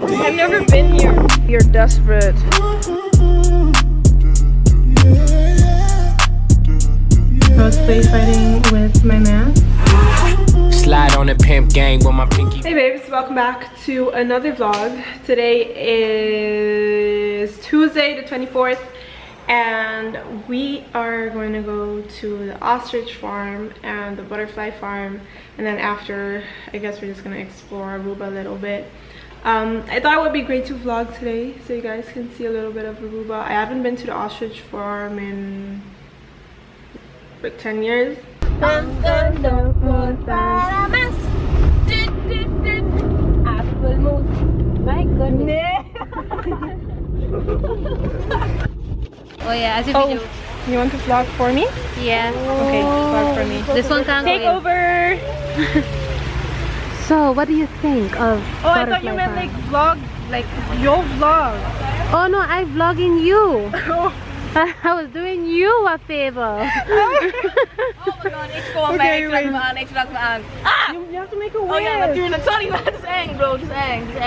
I've never been here. You're desperate. Cosplay fighting with my man. Slide on the pimp gang with my pinky. Hey babes, welcome back to another vlog. Today is Tuesday the 24th and we are going to go to the ostrich farm and the butterfly farm, and then after I guess we're just going to explore Aruba a little bit. I thought it would be great to vlog today so you guys can see a little bit of Aruba. I haven't been to the ostrich farm in like 10 years. My goodness. Oh yeah, as if you do. You want to vlog for me? Yeah. Okay, vlog for me. This one can't take over. So, what do you think of Oh, I thought you meant like vlog, like your vlog. Oh no, I'm vlogging you. I was doing you a favor. Oh my god, ik gewoon bij, ik vlag me aan. Ah! You have to make a wish. Oh ja, natuurlijk. Sorry, maar het is eng bro, het is eng, het is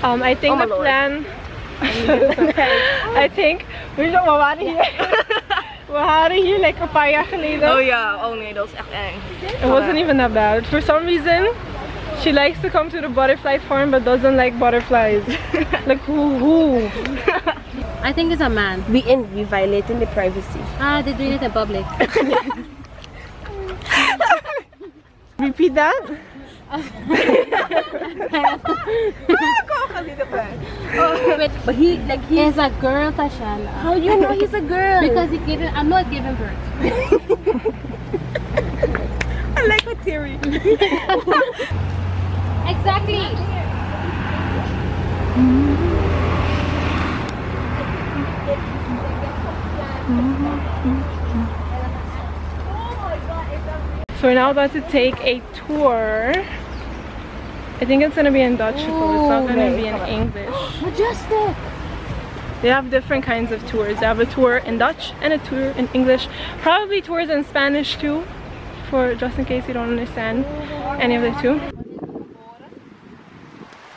eng. I think the plan... I think... We waren hier like een paar jaar geleden. Oh ja, oh nee, dat is echt eng. It wasn't even that bad. For some reason, she likes to come to the butterfly farm but doesn't like butterflies. Like who? I think it's a man. We violating the privacy. Ah, they're doing it in public. Repeat that? But he's a girl, Tashala. How do you know he's a girl? Because I'm not giving birth. I like her theory. Exactly. So we're now about to take a tour. I think it's gonna be in Dutch, so it's not gonna be in English. Majestic. They have different kinds of tours. They have a tour in Dutch and a tour in English. Probably tours in Spanish too, for just in case you don't understand any of the two.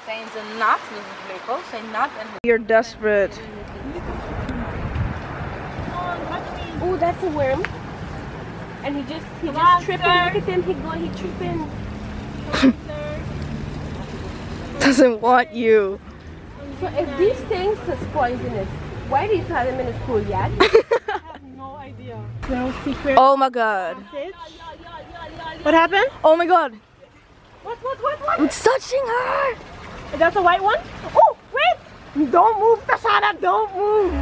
Zijn ze nat, dus de vleugels zijn nat en... You're desperate. Oh, that's a worm. And he just tripping. Look at him, he tripping. Doesn't want you. So if these things is poisonous, why do you have them in the school yet? I have no idea. No secret. Oh my god. What happened? Oh my god. What? It's touching her. That's a white one? Oh, wait! Don't move, Tashana, don't move!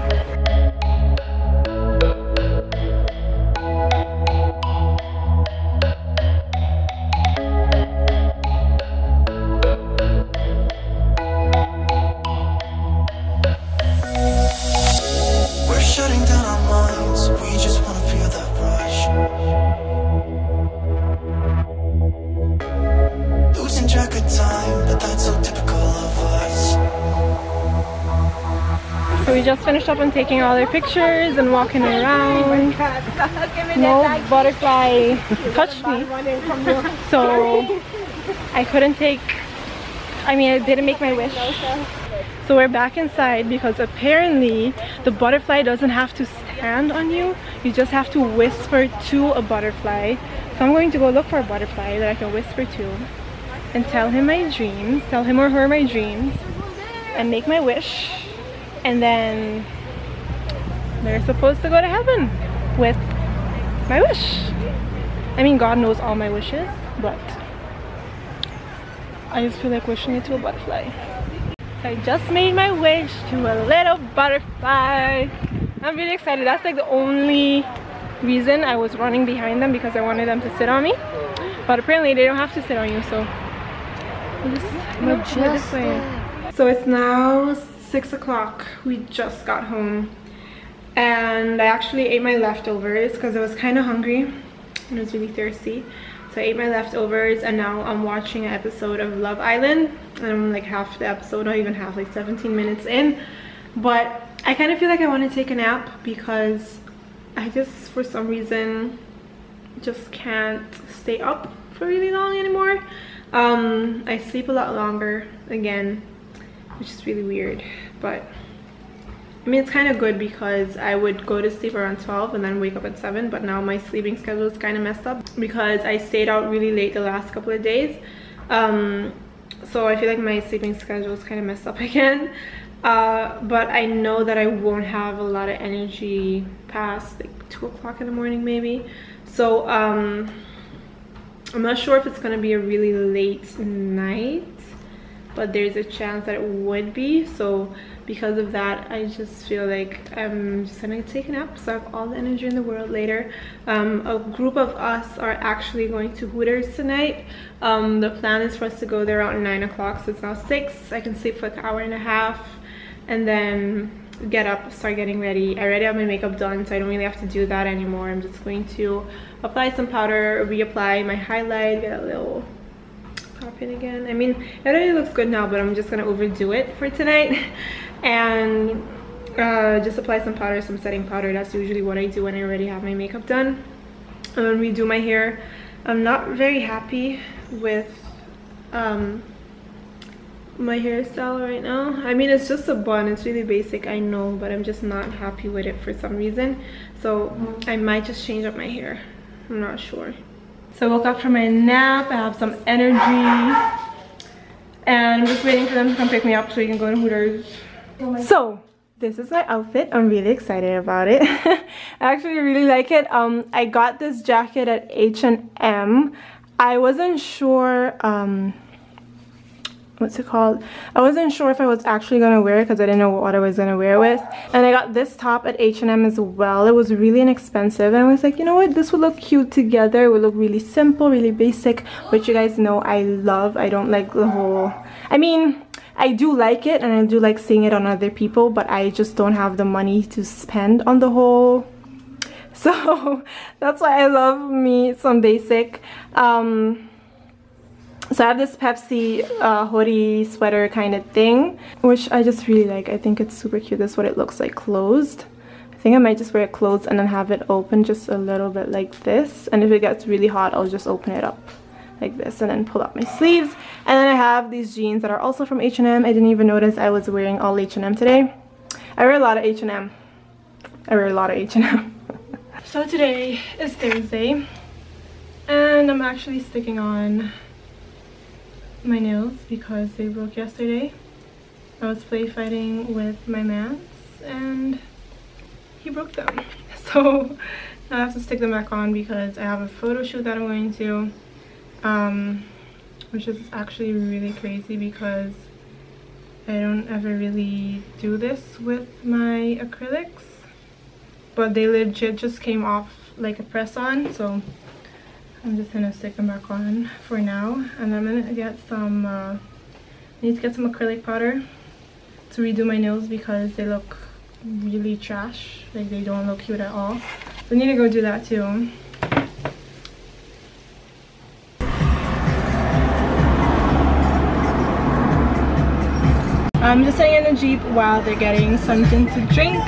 We're shutting down our minds, we just want to feel that rush. Losing track of time, but that's so typical of us. So we just finished up on taking all their pictures and walking around. No butterfly touched me, so I couldn't take, I didn't make my wish. So we're back inside because apparently the butterfly doesn't have to stand on you. You just have to whisper to a butterfly. So I'm going to go look for a butterfly that I can whisper to and tell him my dreams, tell him or her my dreams, and make my wish. And then they're supposed to go to heaven with my wish. I mean, God knows all my wishes, but I just feel like wishing it to a butterfly. So I just made my wish to a little butterfly. I'm really excited. That's like the only reason I was running behind them, because I wanted them to sit on me. But apparently they don't have to sit on you, so we'll just go this way. So it's now 6 o'clock. We just got home and I actually ate my leftovers because I was kind of hungry and I was really thirsty. So I ate my leftovers and now I'm watching an episode of Love Island. And I'm like half the episode, not even half, like 17 minutes in. But I kind of feel like I want to take a nap because I just, for some reason, just can't stay up for really long anymore. I sleep a lot longer again. which is really weird. But I mean, it's kind of good because I would go to sleep around 12 and then wake up at 7, but now my sleeping schedule is kind of messed up because I stayed out really late the last couple of days. So I feel like my sleeping schedule is kind of messed up again. But I know that I won't have a lot of energy past like 2 o'clock in the morning maybe. So I'm not sure if it's gonna be a really late night, but there's a chance that it would be. So because of that, I just feel like I'm just gonna take a nap so I have all the energy in the world later. A group of us are actually going to Hooters tonight. The plan is for us to go there around 9 o'clock, so it's now 6. I can sleep for like an hour and a half and then get up, start getting ready. I already have my makeup done, so I don't really have to do that anymore. I'm just going to apply some powder, reapply my highlight, get a little pop in again. I mean, it already looks good now, but I'm just gonna overdo it for tonight and just apply some powder, some setting powder. That's usually what I do when I already have my makeup done. And then redo my hair. I'm not very happy with my hairstyle right now. I mean, it's just a bun, it's really basic, I know, but I'm just not happy with it for some reason. So I might just change up my hair, I'm not sure. So I woke up from my nap, I have some energy, and I'm just waiting for them to come pick me up so we can go to Hooters. So this is my outfit. I'm really excited about it. I actually really like it. I got this jacket at H&M. I wasn't sure what's it called? I wasn't sure if I was actually gonna wear it because I didn't know what I was gonna wear with. And I got this top at H&M as well. It was really inexpensive, and I was like, you know what, this would look cute together. It would look really simple, really basic, which you guys know I love. I don't like the whole, I mean, I do like it and I do like seeing it on other people, but I just don't have the money to spend on the whole. So that's why I love me some basic. So I have this Pepsi hoodie sweater kind of thing, which I just really like. I think it's super cute. This is what it looks like closed. I think I might just wear it closed and then have it open just a little bit like this. And if it gets really hot, I'll just open it up like this and then pull up my sleeves. And then I have these jeans that are also from H&M. I didn't even notice I was wearing all H&M today. I wear a lot of H&M. So today is Thursday and I'm actually sticking on my nails because they broke yesterday. I was play fighting with my man and he broke them. So I have to stick them back on because I have a photo shoot that I'm going to, which is actually really crazy because I don't ever really do this with my acrylics, but they legit just came off like a press on, so I'm just gonna stick them back on for now. And I'm gonna get some I need to get some acrylic powder to redo my nails because they look really trash, like they don't look cute at all. So I need to go do that too. I'm just sitting in the Jeep while they're getting something to drink,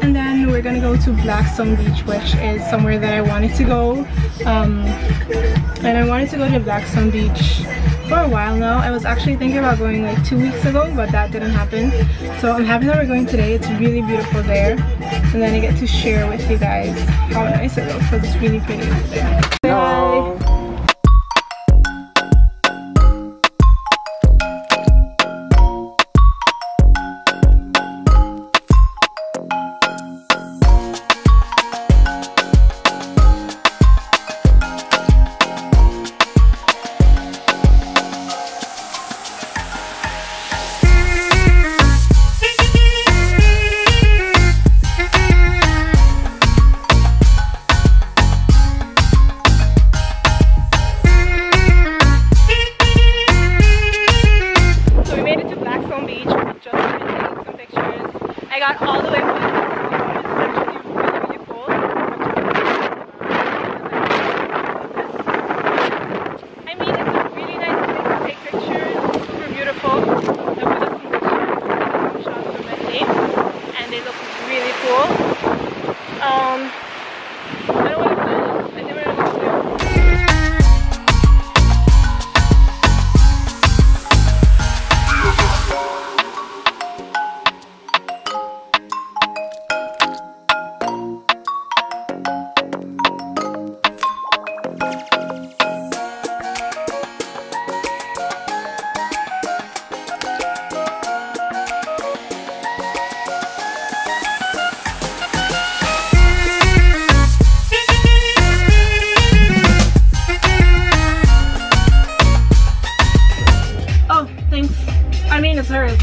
and then we're gonna go to Blackstone Beach, which is somewhere that I wanted to go. And I wanted to go to Blackstone Beach for a while now. I was actually thinking about going like 2 weeks ago, but that didn't happen. So I'm happy that we're going today. It's really beautiful there, and then I get to share with you guys how nice it looks because it's really pretty there. Bye.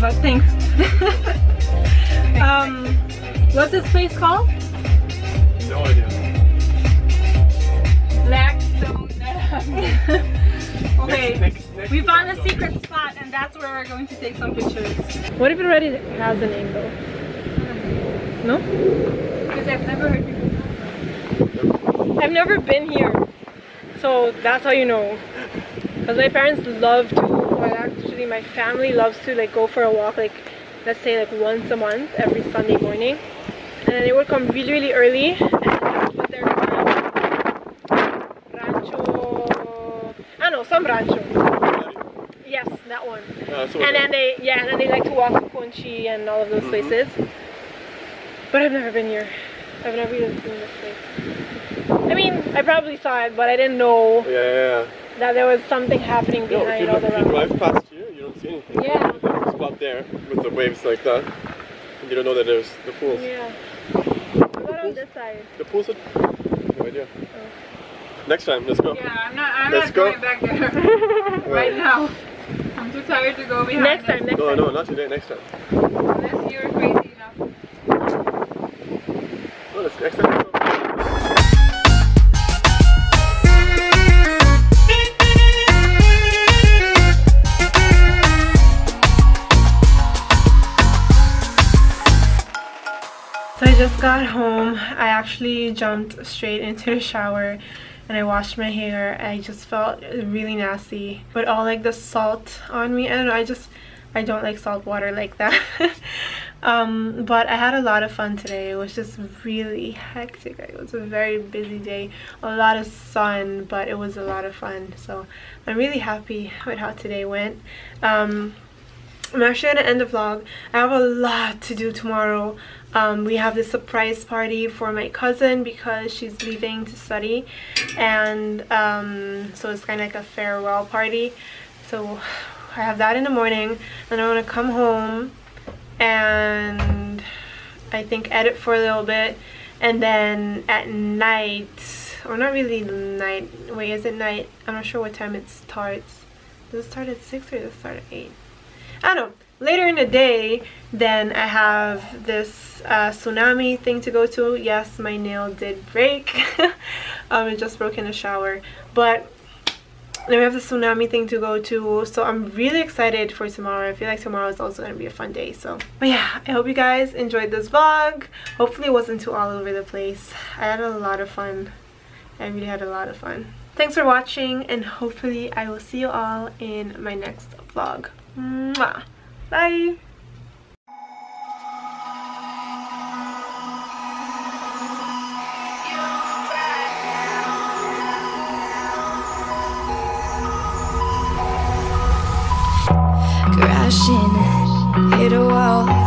but thanks. What's this place called? No idea. Blackstone. Okay, Next we found a secret spot and that's where we're going to take some pictures. What if it already has a name though? No? Because I've never heard before. I've never been here. So that's how you know. Because my parents love to, well actually my family loves to like go for a walk, like let's say like once a month, every Sunday morning. And then they would come really, really early and just put their rancho, I know, some rancho. Yes, that one. And then they like to walk to Conchi and all of those places. But I've never been here. I've never even seen this place. I mean, I probably saw it, but I didn't know that there was something happening behind all the rocks. If you drive past here, you don't see anything. Yeah. There's a spot there with the waves like that. And you don't know that there's the pools. Yeah. What about on this side? The pools are... No idea. Oh. Next time, let's go. Yeah, I'm not going back there right now. I'm too tired to go behind. Next time. No, not today, next time. Unless you're crazy enough. Oh, let's next time. So I just got home. I actually jumped straight into the shower and I washed my hair. I just felt really nasty, but all like the salt on me, I don't know, I don't like salt water like that. But I had a lot of fun today. It was just really hectic. It was a very busy day, a lot of sun, but it was a lot of fun. So I'm really happy with how today went. I'm actually gonna end the vlog. I have a lot to do tomorrow. We have this surprise party for my cousin because she's leaving to study, and so it's kind of like a farewell party. So I have that in the morning, and I want to come home and I think edit for a little bit, and then at night, or not really night, wait, is it night? I'm not sure what time it starts. Does it start at 6 or does it start at 8? I don't know. Later in the day, then I have this tsunami thing to go to. Yes, my nail did break. It just broke in the shower. But then we have the tsunami thing to go to. So I'm really excited for tomorrow. I feel like tomorrow is also going to be a fun day. So, but yeah, I hope you guys enjoyed this vlog. Hopefully it wasn't too all over the place. I had a lot of fun. I really had a lot of fun. Thanks for watching, and hopefully I will see you all in my next vlog. Mwah. Bye! Crashing, hit a wall.